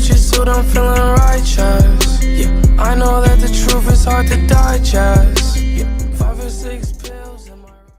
Gucci suit, I'm feeling righteous. Yeah, I know that the truth is hard to digest. Yeah, 5 or 6 pills in my right.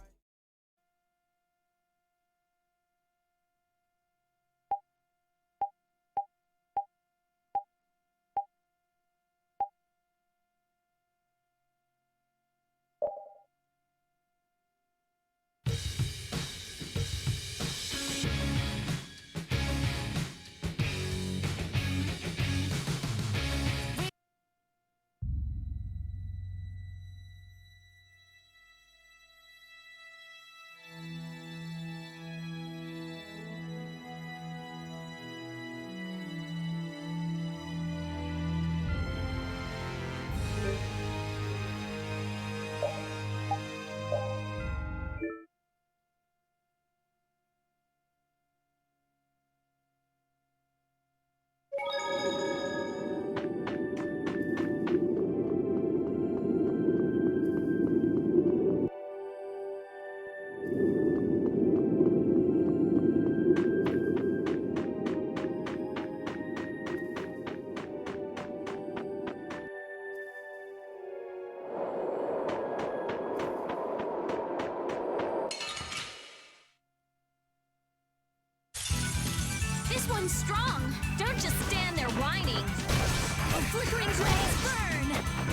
This one's strong. Don't just stand there whining. A flickering blaze burn.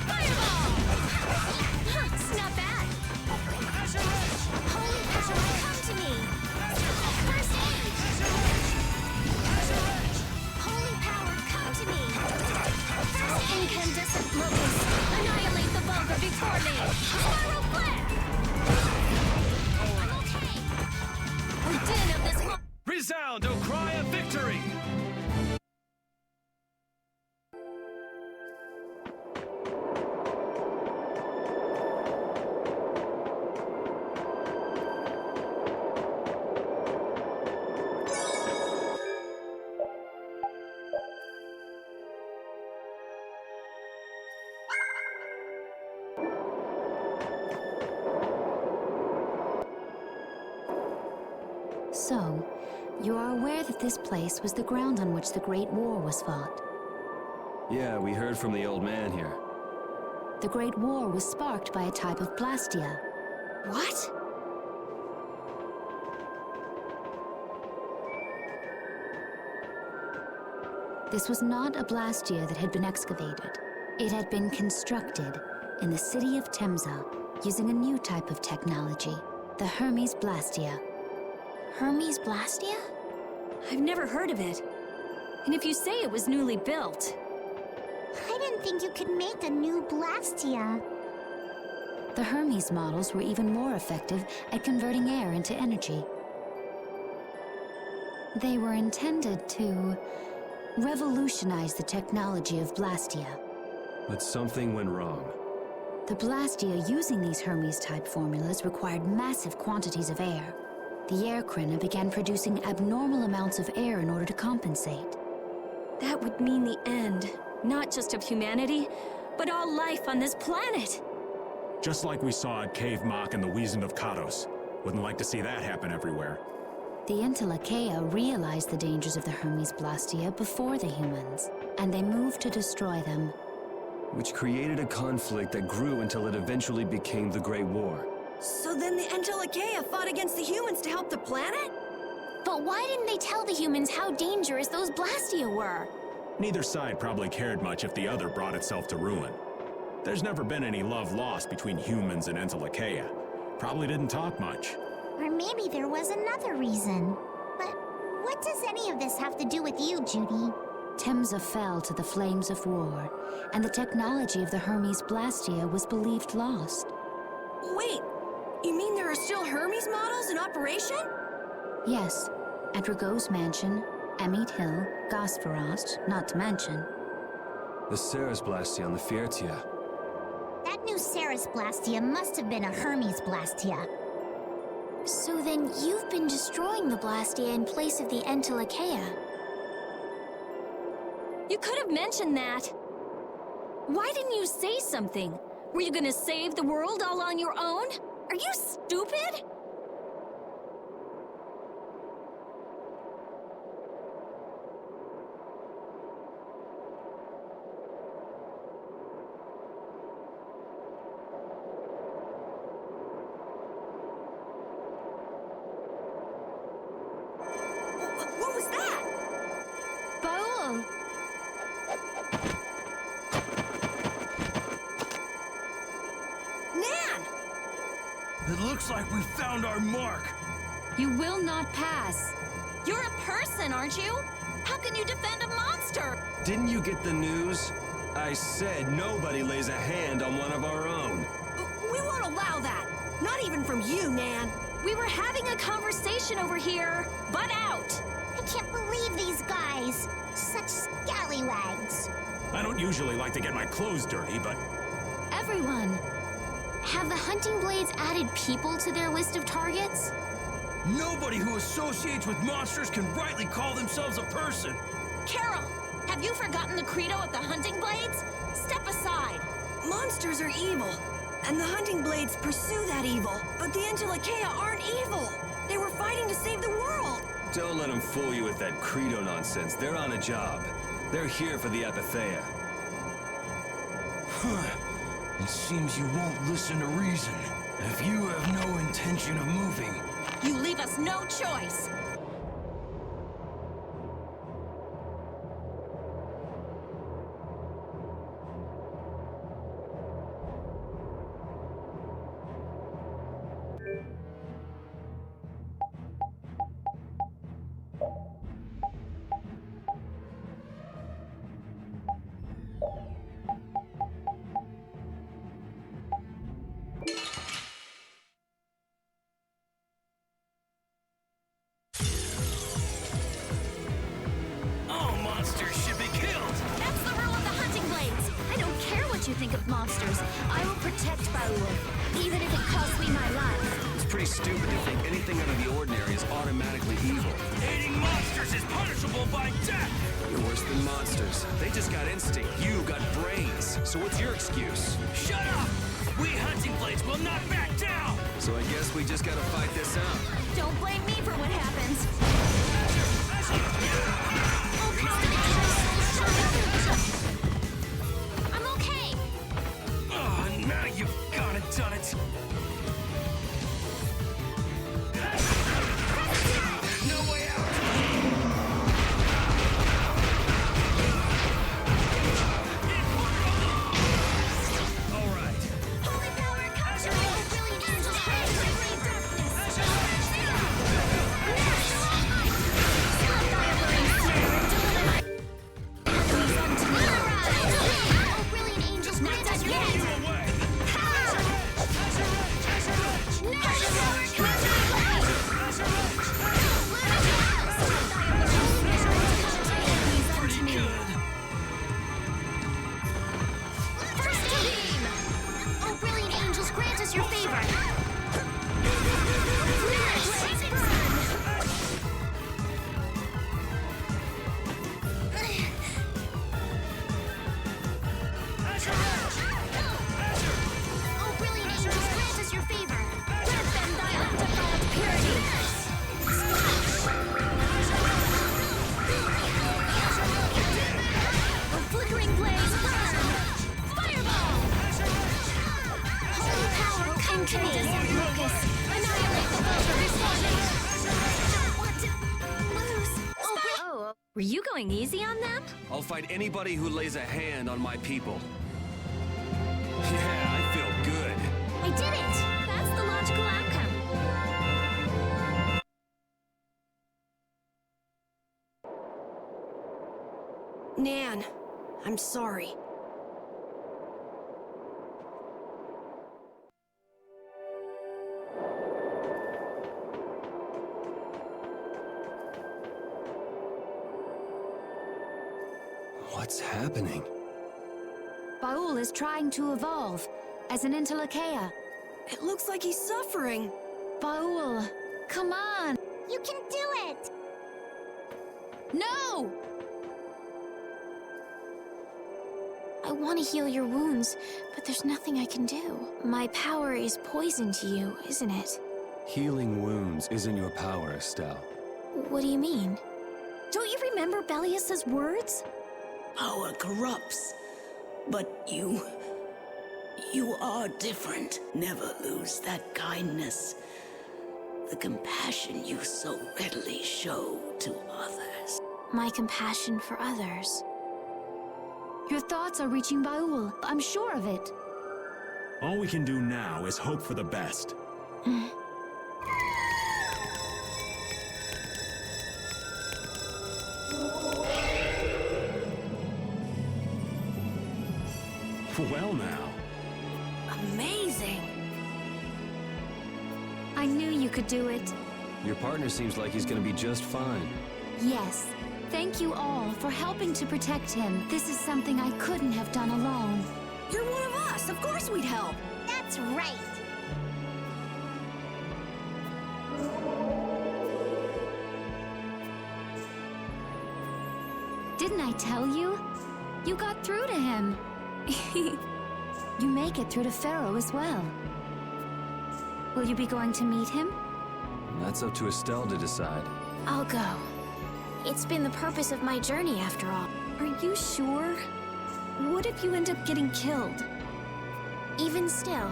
Fireball! Huh, snap back. Holy power, come to me. First aid. Holy power, come to me. First incandescent locust. Annihilate the vulgar before me. Spiral flare. I'm okay. We're dead of this world. Resound, O cry of victory! So, you are aware that this place was the ground on which the Great War was fought. Yeah, we heard from the old man here. The Great War was sparked by a type of blastia. What? This was not a blastia that had been excavated. It had been constructed in the city of Temza using a new type of technology, the Hermes Blastia. Hermes Blastia? I've never heard of it. And if you say it was newly built... I didn't think you could make a new Blastia. The Hermes models were even more effective at converting air into energy. They were intended to revolutionize the technology of Blastia. But something went wrong. The Blastia using these Hermes-type formulas required massive quantities of air. The air Krina began producing abnormal amounts of air in order to compensate. That would mean the end, not just of humanity, but all life on this planet. Just like we saw at Cave Mach and the Wiesen of Kados. Wouldn't like to see that happen everywhere. The Entelekea realized the dangers of the Hermes Blastia before the humans, and they moved to destroy them. Which created a conflict that grew until it eventually became the Great War. So then the Entelekea fought against the humans to help the planet? But why didn't they tell the humans how dangerous those Blastia were? Neither side probably cared much if the other brought itself to ruin. There's never been any love lost between humans and Entelekea. Probably didn't talk much. Or maybe there was another reason. But what does any of this have to do with you, Judy? Temza fell to the flames of war, and the technology of the Hermes Blastia was believed lost. Wait, you mean there are still Hermes models in operation? Yes, at Rago's mansion, Amit Hill, Gosferost, not to mention. The Ceres Blastia on the Fiertia. That new Ceres Blastia must have been a Hermes Blastia. So then you've been destroying the Blastia in place of the Entelekea. You could have mentioned that. Why didn't you say something? Were you gonna save the world all on your own? Are you stupid? Nan! It looks like we found our mark. You will not pass. You're a person, aren't you? How can you defend a monster? Didn't you get the news? I said nobody lays a hand on one of our own. We won't allow that. Not even from you, Nan. We were having a conversation over here. Butt out! I can't believe these guys. Such scallywags. I don't usually like to get my clothes dirty, but Everyone, have the hunting blades added people to their list of targets? Nobody who associates with monsters can rightly call themselves a person. Carol, have you forgotten the credo of the hunting blades? Step aside. Monsters are evil, and the hunting blades pursue that evil. But the Entelekea aren't evil. They were fighting to save the world. Don't let them fool you with that credo nonsense. They're on a job. They're here for the Epithea. It seems you won't listen to reason. If you have no intention of moving, You leave us no choice. all monsters should be killed. That's the rule of the hunting blades. I don't care what you think of monsters. I will protect Baul, even if it costs me my life. It's pretty stupid to think anything out of the ordinary is automatically evil. Aiding monsters is punishable by death. You're worse than monsters. They just got instinct. You got brains. So what's your excuse? Shut up! We hunting blades will not back down. So I guess we just gotta fight this out. Don't blame me for what happens. I'm okay. Oh, now you've gone and done it. No way out. All right. Holy power, conjure me! Brilliant angels, great darkness! Oh, brilliant angels, grant us your You away. Pretty good. First team! Oh, brilliant angels, grant us your favor. Oh, brilliant angels, grant us your favor. Grant them thy undefiled purity. Oh, flickering blaze, burn! Fireball! Holy power, come to me! Desert locus, annihilate the foes responding! Don't want to lose! Oh, Were you going easy on them? I'll fight anybody who lays a hand on my people. Yeah, I feel good. I did it! That's the logical outcome. Nan, I'm sorry. What's happening? Baul is trying to evolve as an Entelekea. It looks like he's suffering. Baul, come on! you can do it! No! I want to heal your wounds, but there's nothing I can do. My power is poison to you, isn't it? Healing wounds isn't your power, Estelle. What do you mean? Don't you remember Bellius's words? Power corrupts, but you are different. Never lose that kindness, the compassion you so readily show to others. My compassion for others. Your thoughts are reaching Baul. I'm sure of it. All we can do now is hope for the best. Well now. Amazing! I knew you could do it. Your partner seems like he's gonna be just fine. Yes. Thank you all for helping to protect him. This is something I couldn't have done alone. You're one of us! Of course we'd help! That's right. Didn't I tell you? You got through to him. You make it through to Pharaoh as well. Will you be going to meet him? That's up to Estelle to decide. I'll go. It's been the purpose of my journey, after all. Are you sure? What if you end up getting killed? Even still,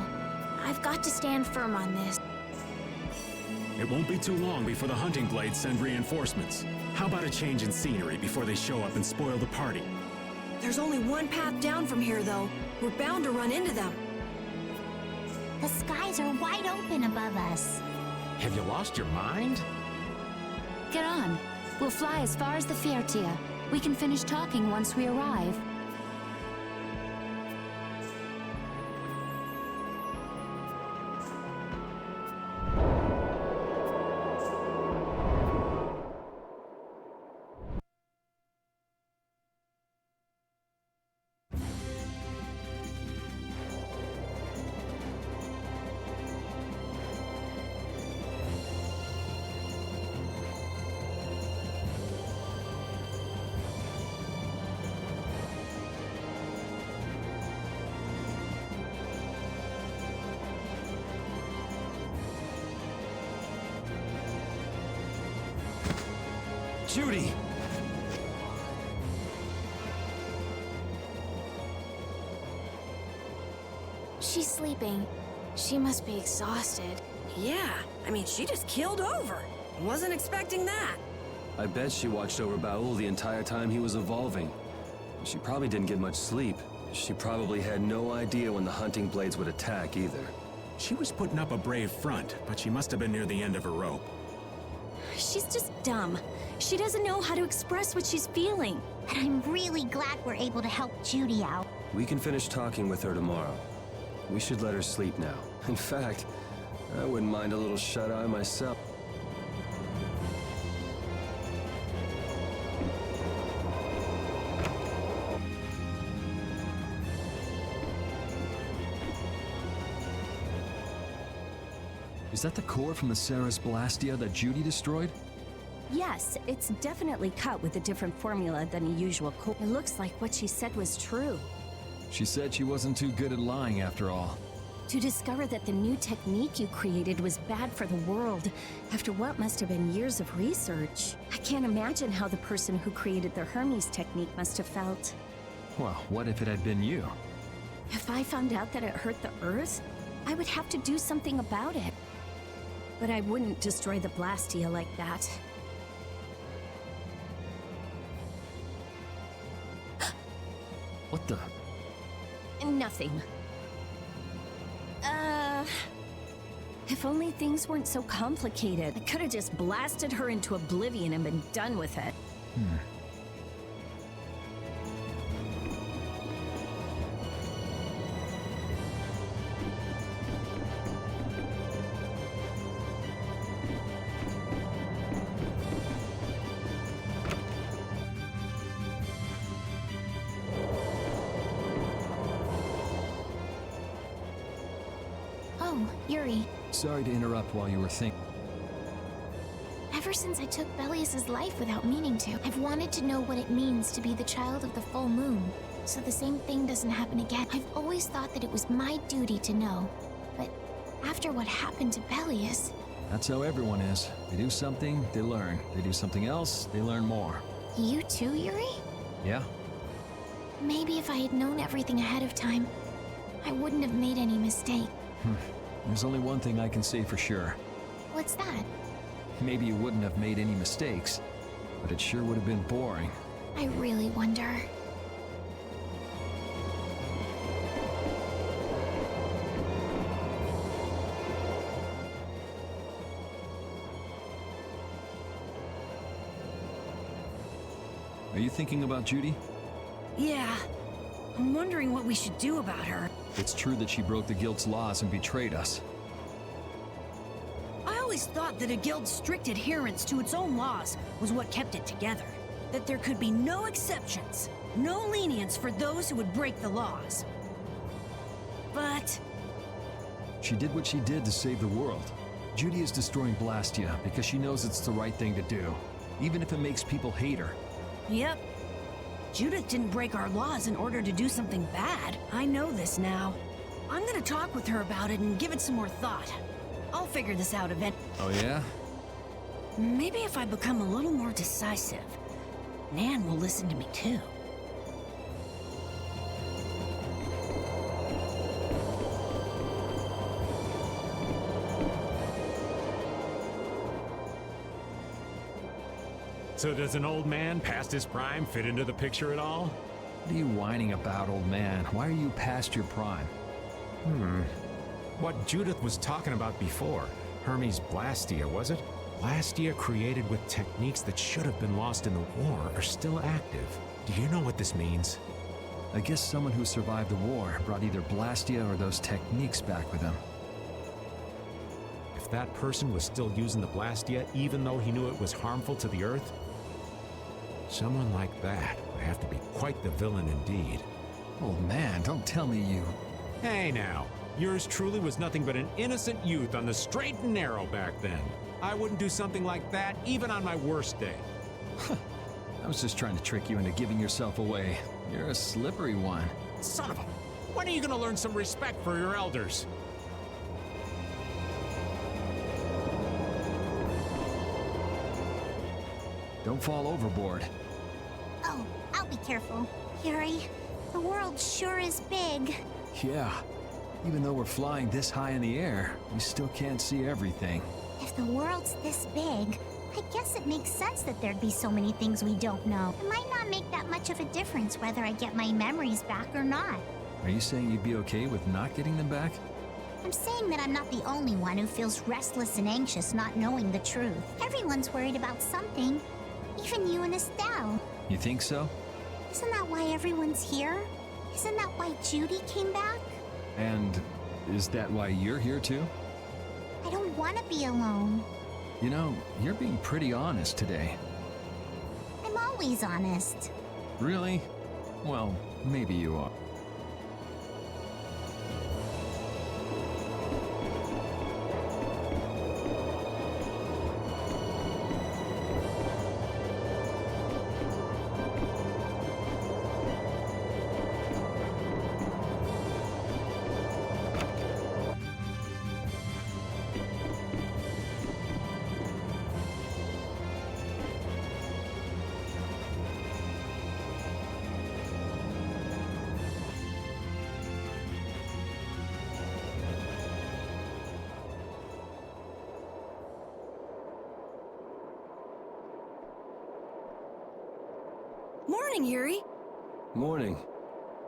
I've got to stand firm on this. It won't be too long before the hunting blades send reinforcements. How about a change in scenery before they show up and spoil the party? There's only one path down from here, though. We're bound to run into them. The skies are wide open above us. Have you lost your mind? Get on. We'll fly as far as the Vesperia. We can finish talking once we arrive. Judy! She's sleeping. She must be exhausted. Yeah, I mean, she just keeled over. Wasn't expecting that. I bet she watched over Baul the entire time he was evolving. She probably didn't get much sleep. She probably had no idea when the hunting blades would attack either. She was putting up a brave front, but she must have been near the end of her rope. She's just dumb. She doesn't know how to express what she's feeling. And I'm really glad we're able to help Judy out. We can finish talking with her tomorrow. We should let her sleep now. In fact, I wouldn't mind a little shut-eye myself. Is that the core from the Ceres Blastia that Judy destroyed? Yes, it's definitely cut with a different formula than a usual core. It looks like what she said was true. She said she wasn't too good at lying after all. To discover that the new technique you created was bad for the world, after what must have been years of research. I can't imagine how the person who created the Hermes technique must have felt. Well, what if it had been you? If I found out that it hurt the Earth, I would have to do something about it. But I wouldn't destroy the Blastia like that. What the? Nothing. If only things weren't so complicated. I could have just blasted her into oblivion and been done with it. Oh, Yuri. Sorry to interrupt while you were thinking. Ever since I took Belius's life without meaning to, I've wanted to know what it means to be the child of the full moon, so the same thing doesn't happen again. I've always thought that it was my duty to know, but after what happened to Belius... That's how everyone is. They do something, they learn. They do something else, they learn more. You too, Yuri? Yeah? Maybe if I had known everything ahead of time, I wouldn't have made any mistake. There's only one thing I can say for sure. What's that? Maybe you wouldn't have made any mistakes, but it sure would have been boring. I really wonder. Are you thinking about Judy? Yeah. I'm wondering what we should do about her. It's true that she broke the guild's laws and betrayed us. I always thought that a guild's strict adherence to its own laws was what kept it together. That there could be no exceptions, no lenience for those who would break the laws. But She did what she did to save the world. Judy is destroying Blastia because she knows it's the right thing to do, even if it makes people hate her. yep. Judith didn't break our laws in order to do something bad. I know this now. I'm gonna talk with her about it and give it some more thought. I'll figure this out eventually. Oh yeah? Maybe if I become a little more decisive, Nan will listen to me too. So does an old man past his prime fit into the picture at all? What are you whining about, old man? Why are you past your prime? What Judith was talking about before. Hermes Blastia, was it? Blastia created with techniques that should have been lost in the war are still active. Do you know what this means? I guess someone who survived the war brought either Blastia or those techniques back with him. If that person was still using the Blastia even though he knew it was harmful to the Earth, someone like that would have to be quite the villain indeed. Old man, don't tell me you... Hey now, yours truly was nothing but an innocent youth on the straight and narrow back then. I wouldn't do something like that even on my worst day. I was just trying to trick you into giving yourself away. You're a slippery one. Son of a... When are you gonna learn some respect for your elders? Don't fall overboard. Oh, I'll be careful. Yuri, the world sure is big. Yeah. Even though we're flying this high in the air, we still can't see everything. If the world's this big, I guess it makes sense that there'd be so many things we don't know. It might not make that much of a difference whether I get my memories back or not. Are you saying you'd be okay with not getting them back? I'm saying that I'm not the only one who feels restless and anxious not knowing the truth. Everyone's worried about something. Even you and Estelle. You think so? Isn't that why everyone's here? Isn't that why Judy came back? And is that why you're here too? I don't want to be alone. You know, you're being pretty honest today. I'm always honest. Really? Well, maybe you are. Morning, Yuri. Morning.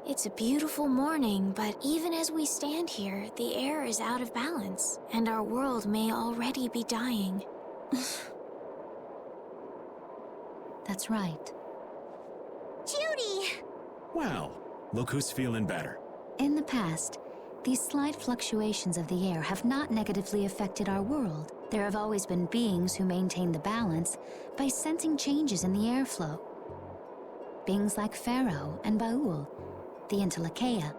It's a beautiful morning, but even as we stand here, the air is out of balance, and our world may already be dying. That's right. Judy! Well, look who's feeling better. In the past, these slight fluctuations of the air have not negatively affected our world. There have always been beings who maintain the balance by sensing changes in the airflow. Beings like Pharaoh and Baul, the Entelekea.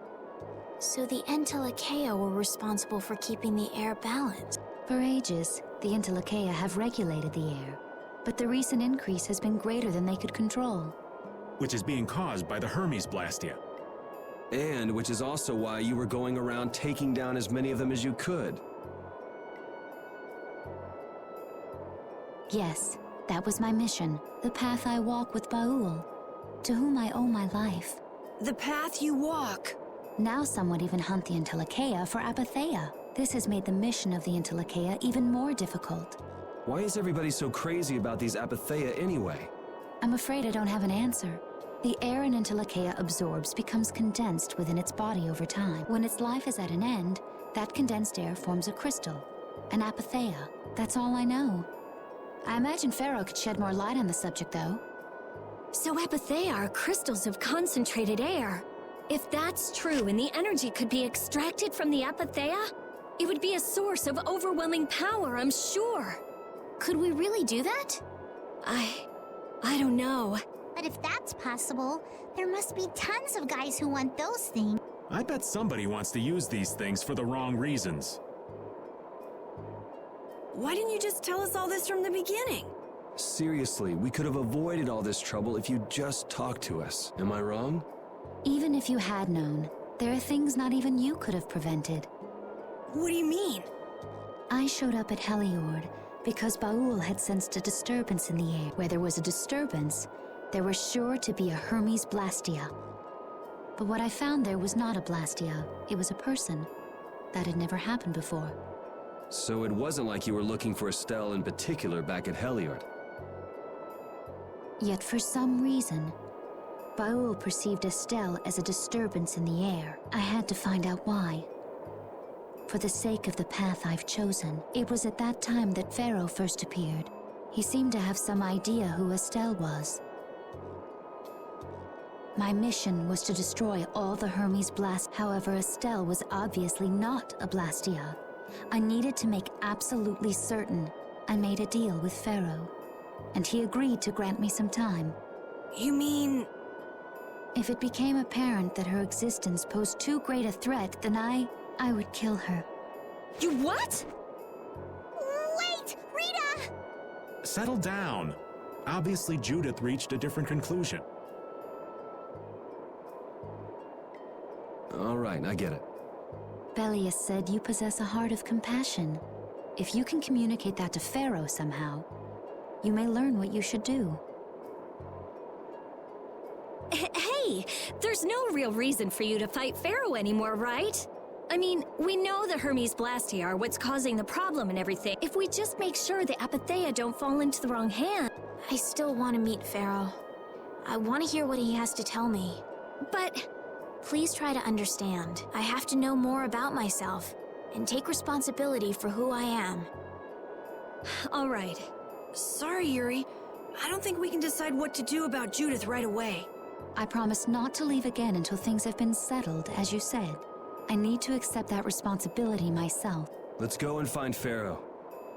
So the Entelekea were responsible for keeping the air balanced. For ages, the Entelekea have regulated the air, but the recent increase has been greater than they could control. Which is being caused by the Hermes Blastia. And which is also why you were going around taking down as many of them as you could. Yes, that was my mission, the path I walk with Baul, to whom I owe my life. The path you walk. Now some would even hunt the Entelekea for Apatheia. This has made the mission of the Entelekea even more difficult. Why is everybody so crazy about these Apatheia anyway? I'm afraid I don't have an answer. The air an Entelekea absorbs becomes condensed within its body over time. When its life is at an end, that condensed air forms a crystal, an Apatheia. That's all I know. I imagine Pharaoh could shed more light on the subject, though. So Apatheia are crystals of concentrated air. If that's true and the energy could be extracted from the Apatheia, it would be a source of overwhelming power, I'm sure. Could we really do that? I don't know. But if that's possible, there must be tons of guys who want those things. I bet somebody wants to use these things for the wrong reasons. Why didn't you just tell us all this from the beginning? Seriously, we could have avoided all this trouble if you'd just talked to us. Am I wrong? Even if you had known, there are things not even you could have prevented. What do you mean? I showed up at Heliord because Baul had sensed a disturbance in the air. Where there was a disturbance, there was sure to be a Hermes Blastia. But what I found there was not a Blastia, it was a person. That had never happened before. So it wasn't like you were looking for Estelle in particular back at Heliord. Yet for some reason, Baul perceived Estelle as a disturbance in the air. I had to find out why. For the sake of the path I've chosen, it was at that time that Pharaoh first appeared. He seemed to have some idea who Estelle was. My mission was to destroy all the Hermes Blast. However, Estelle was obviously not a Blastia. I needed to make absolutely certain. I made a deal with Pharaoh, and he agreed to grant me some time. You mean... If it became apparent that her existence posed too great a threat, then I would kill her. You what? Wait! Rita! Settle down. Obviously, Judith reached a different conclusion. All right, I get it. Belius said you possess a heart of compassion. If you can communicate that to Pharaoh somehow, you may learn what you should do. Hey, there's no real reason for you to fight Pharaoh anymore, right? I mean, we know the Hermes Blastia are what's causing the problem and everything. If we just make sure the Apatheia don't fall into the wrong hand. I still want to meet Pharaoh. I want to hear what he has to tell me. But... Please try to understand. I have to know more about myself and take responsibility for who I am. all right. Sorry, Yuri. I don't think we can decide what to do about Judith right away. I promise not to leave again until things have been settled, as you said. I need to accept that responsibility myself. Let's go and find Pharaoh.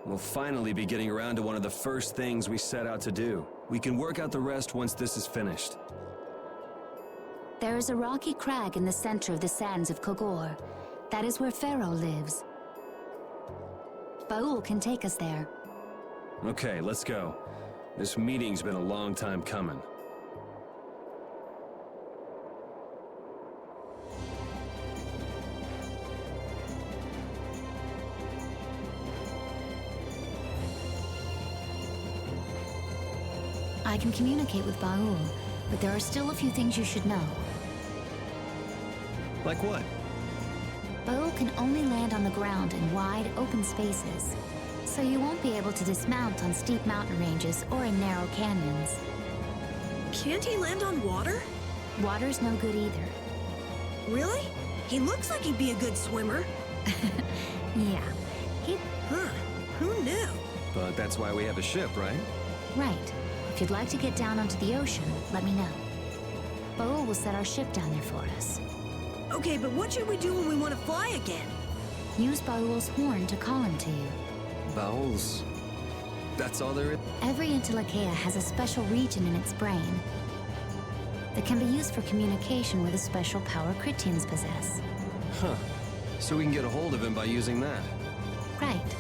We'll finally be getting around to one of the first things we set out to do. We can work out the rest once this is finished. There is a rocky crag in the center of the sands of Kogor. That is where Pharaoh lives. Baul can take us there. Okay, let's go. This meeting's been a long time coming. I can communicate with Baul, but there are still a few things you should know. Like what? Baul can only land on the ground in wide, open spaces, so you won't be able to dismount on steep mountain ranges or in narrow canyons. Can't he land on water? Water's no good either. Really? He looks like he'd be a good swimmer. Yeah, Huh. Who knew? But that's why we have a ship, right? right. If you'd like to get down onto the ocean, let me know. Baul will set our ship down there for us. Okay, but what should we do when we want to fly again? Use Baul's horn to call him to you. Bowels. That's all there is? Every Intellicaea has a special region in its brain that can be used for communication with a special power Critians possess. Huh. So we can get a hold of him by using that. Right.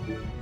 you